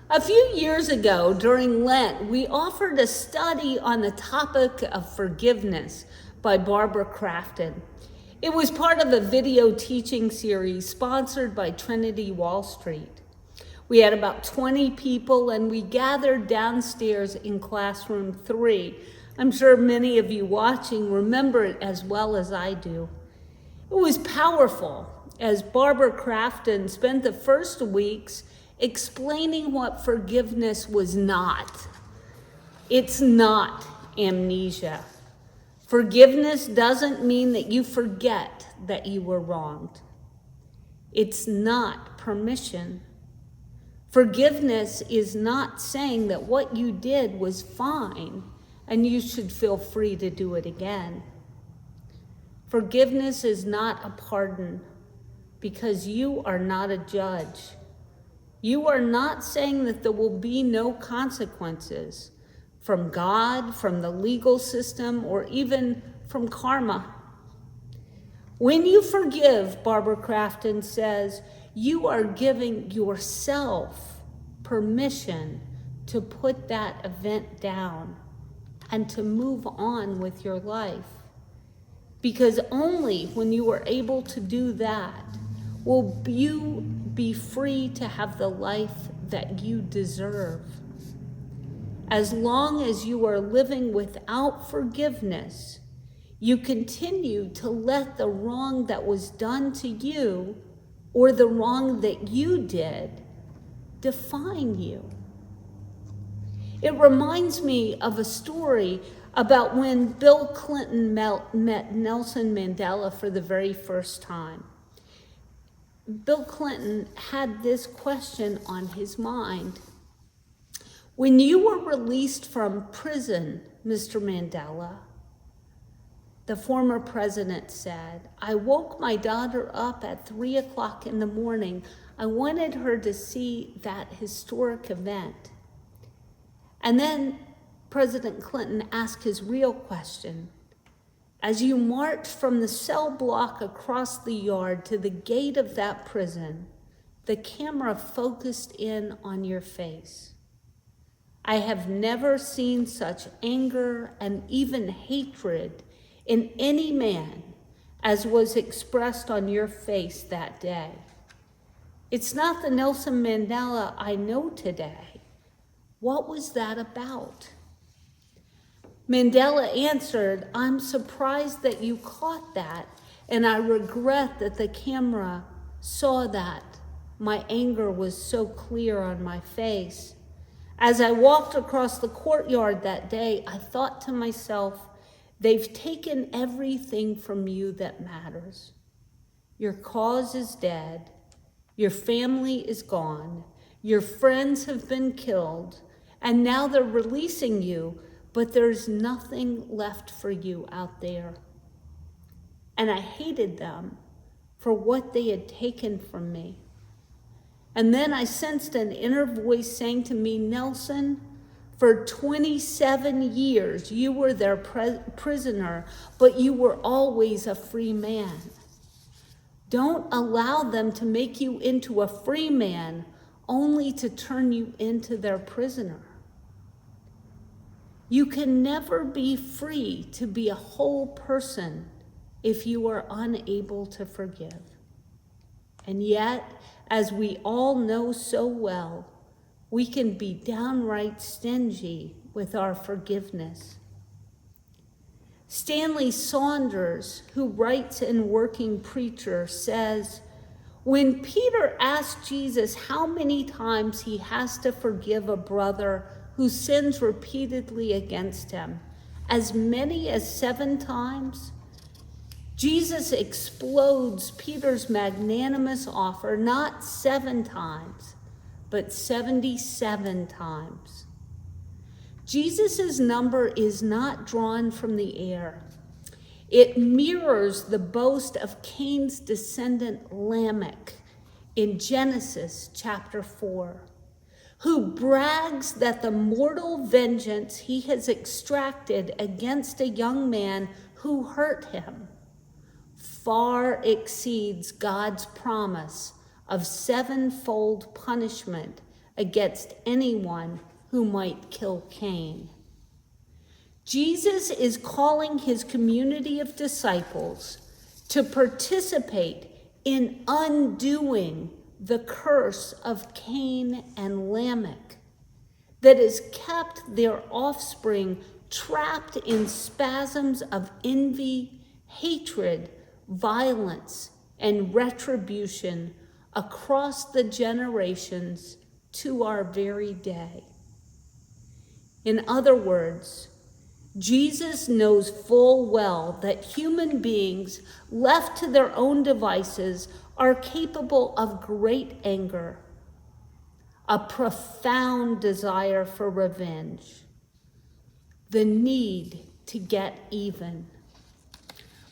A few years ago, during Lent, we offered a study on the topic of forgiveness by Barbara Crafton. It was part of a video teaching series sponsored by Trinity Wall Street. We had about 20 people and we gathered downstairs in classroom 3. I'm sure many of you watching remember it as well as I do. It was powerful as Barbara Crafton spent the first weeks explaining what forgiveness was not. It's not amnesia. Forgiveness doesn't mean that you forget that you were wronged. It's not permission. Forgiveness is not saying that what you did was fine and you should feel free to do it again. Forgiveness is not a pardon because you are not a judge. You are not saying that there will be no consequences from God, from the legal system, or even from karma. When you forgive, Barbara Crafton says, you are giving yourself permission to put that event down and to move on with your life. Because only when you are able to do that will you be free to have the life that you deserve. As long as you are living without forgiveness, you continue to let the wrong that was done to you or the wrong that you did define you. It reminds me of a story about when Bill Clinton met Nelson Mandela for the very first time. Bill Clinton had this question on his mind. When you were released from prison, Mr. Mandela, the former president said, I woke my daughter up at 3 o'clock in the morning. I wanted her to see that historic event. And then President Clinton asked his real question. As you marched from the cell block across the yard to the gate of that prison, the camera focused in on your face. I have never seen such anger and even hatred in any man as was expressed on your face that day. It's not the Nelson Mandela I know today. What was that about? Mandela answered, I'm surprised that you caught that, and I regret that the camera saw that. My anger was so clear on my face. As I walked across the courtyard that day, I thought to myself, they've taken everything from you that matters. Your cause is dead. Your family is gone. Your friends have been killed, and now they're releasing you, but there's nothing left for you out there. And I hated them for what they had taken from me. And then I sensed an inner voice saying to me, Nelson, for 27 years you were their prisoner, but you were always a free man. Don't allow them to make you into a free man only to turn you into their prisoner. You can never be free to be a whole person if you are unable to forgive. And yet, as we all know so well, we can be downright stingy with our forgiveness. Stanley Saunders, who writes in Working Preacher, says, when Peter asked Jesus how many times he has to forgive a brother who sins repeatedly against him, as many as 7 times, Jesus explodes Peter's magnanimous offer, not 7 times, but 77 times. Jesus' number is not drawn from the air. It mirrors the boast of Cain's descendant Lamech in Genesis chapter 4. Who brags that the mortal vengeance he has extracted against a young man who hurt him far exceeds God's promise of 7-fold punishment against anyone who might kill Cain. Jesus is calling his community of disciples to participate in undoing the curse of Cain and Lamech that has kept their offspring trapped in spasms of envy, hatred, violence, and retribution across the generations to our very day. In other words, Jesus knows full well that human beings left to their own devices are capable of great anger, a profound desire for revenge, the need to get even.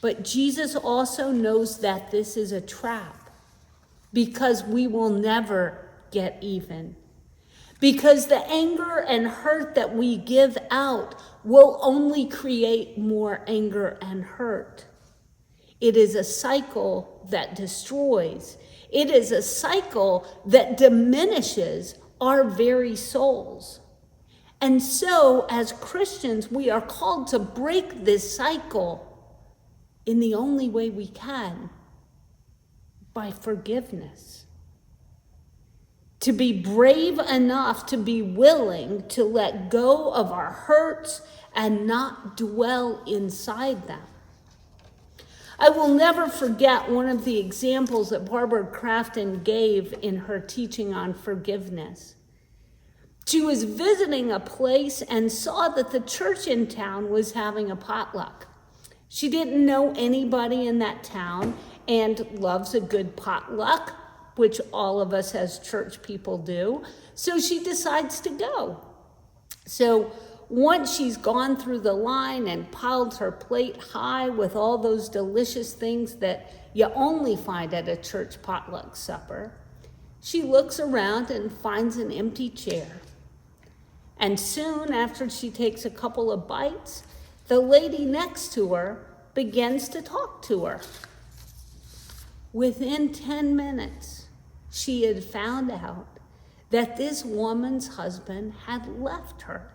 But Jesus also knows that this is a trap, because we will never get even. Because the anger and hurt that we give out will only create more anger and hurt. It is a cycle that destroys. It is a cycle that diminishes our very souls. And so, as Christians, we are called to break this cycle in the only way we can, by forgiveness. To be brave enough to be willing to let go of our hurts and not dwell inside them. I will never forget one of the examples that Barbara Crafton gave in her teaching on forgiveness. She was visiting a place and saw that the church in town was having a potluck. She didn't know anybody in that town and loves a good potluck, which all of us as church people do. So she decides to go. So once she's gone through the line and piled her plate high with all those delicious things that you only find at a church potluck supper, she looks around and finds an empty chair. And soon after she takes a couple of bites, the lady next to her begins to talk to her. Within 10 minutes, she had found out that this woman's husband had left her.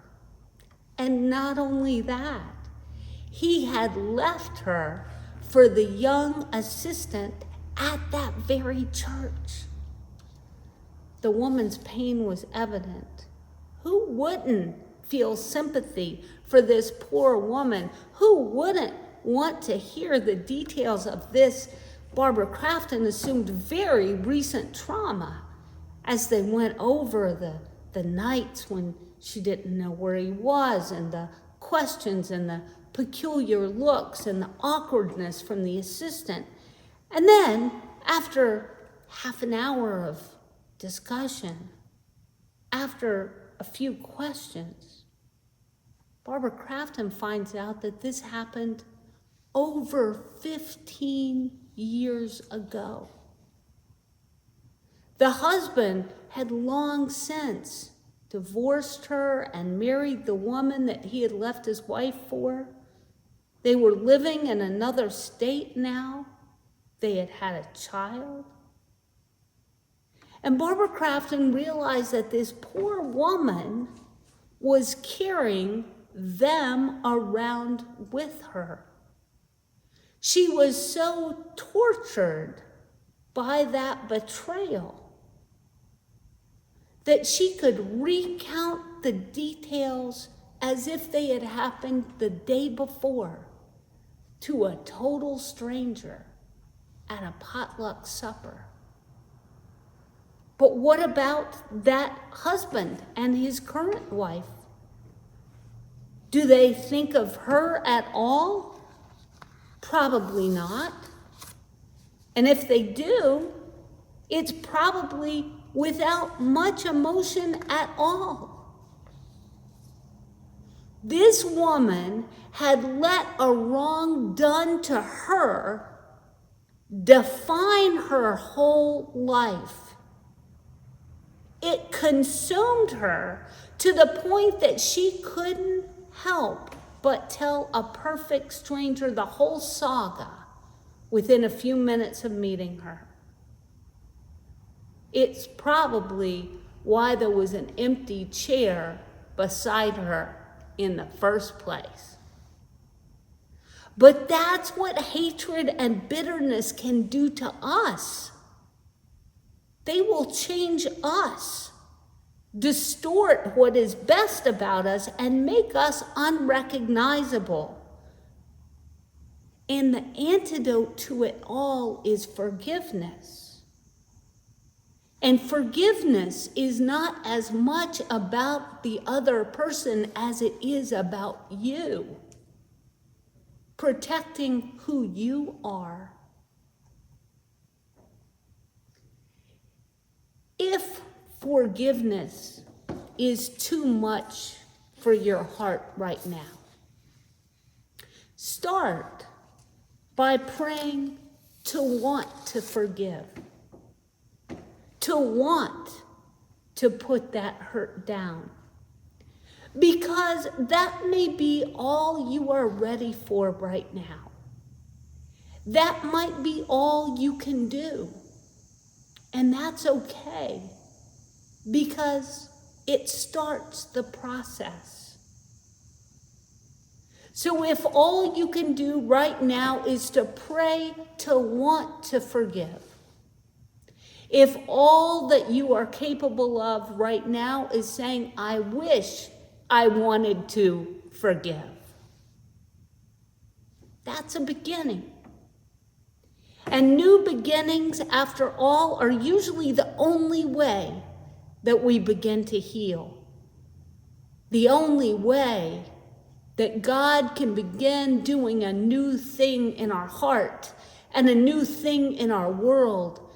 And not only that, he had left her for the young assistant at that very church. The woman's pain was evident. Who wouldn't feel sympathy for this poor woman? Who wouldn't want to hear the details of this, Barbara Crafton assumed, very recent trauma as they went over the nights when she didn't know where he was, and the questions and the peculiar looks and the awkwardness from the assistant. And then, after half an hour of discussion, after a few questions, Barbara Crafton finds out that this happened over 15 years ago. The husband had long since divorced her and married the woman that he had left his wife for. They were living in another state now. They had had a child. And Barbara Crafton realized that this poor woman was carrying them around with her. She was so tortured by that betrayal that she could recount the details as if they had happened the day before to a total stranger at a potluck supper. But what about that husband and his current wife? Do they think of her at all? Probably not. And if they do, it's probably without much emotion at all. This woman had let a wrong done to her define her whole life. It consumed her to the point that she couldn't help but tell a perfect stranger the whole saga within a few minutes of meeting her. It's probably why there was an empty chair beside her in the first place. But that's what hatred and bitterness can do to us. They will change us, distort what is best about us, and make us unrecognizable. And the antidote to it all is forgiveness. And forgiveness is not as much about the other person as it is about you. Protecting who you are. If forgiveness is too much for your heart right now, start by praying to want to forgive, to want to put that hurt down. Because that may be all you are ready for right now. That might be all you can do. And that's okay, because it starts the process. So if all you can do right now is to pray to want to forgive, if all that you are capable of right now is saying, I wish I wanted to forgive, that's a beginning. And new beginnings, after all, are usually the only way that we begin to heal. The only way that God can begin doing a new thing in our heart and a new thing in our world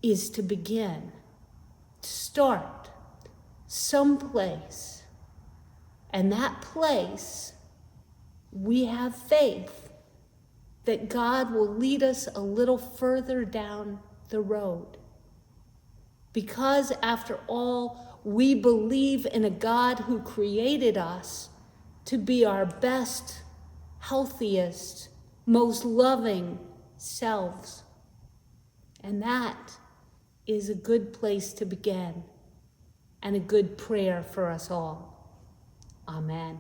is to begin, to start someplace. And that place, we have faith that God will lead us a little further down the road. Because after all, we believe in a God who created us to be our best, healthiest, most loving selves. And that is a good place to begin and a good prayer for us all. Amen.